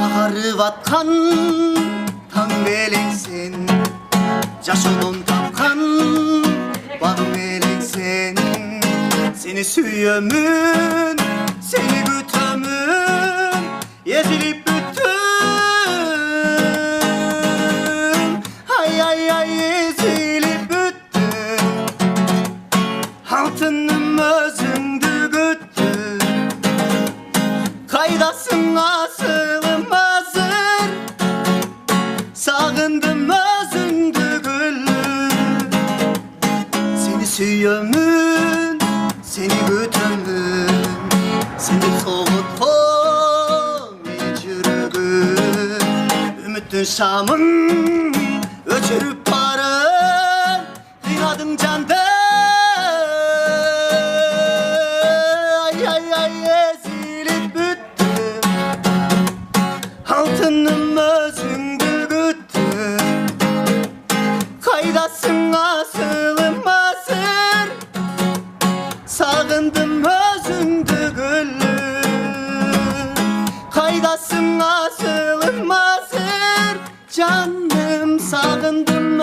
Ağrıvatkan tanbeleksin, Caşolun tapkan bağmeleksin. Seni süyömün, seni gütömün, Yezilip bütün. Ay ay ay yezilip bütün. Altınım özündü güttü. Kaydasın asılım hazır. Sağındım özündü güllü. Seni süyömün, seni gütömün, seni soğuttum içirgün. Ümittün şamın öçürüp barın, kıynadım canda. Ay ay ay ezilip büttüm. Altınım özündü güttüm. Kaydasın asılım asır. Sağındım özündü güllü. Kaydasın asılım asır. Canım sağındım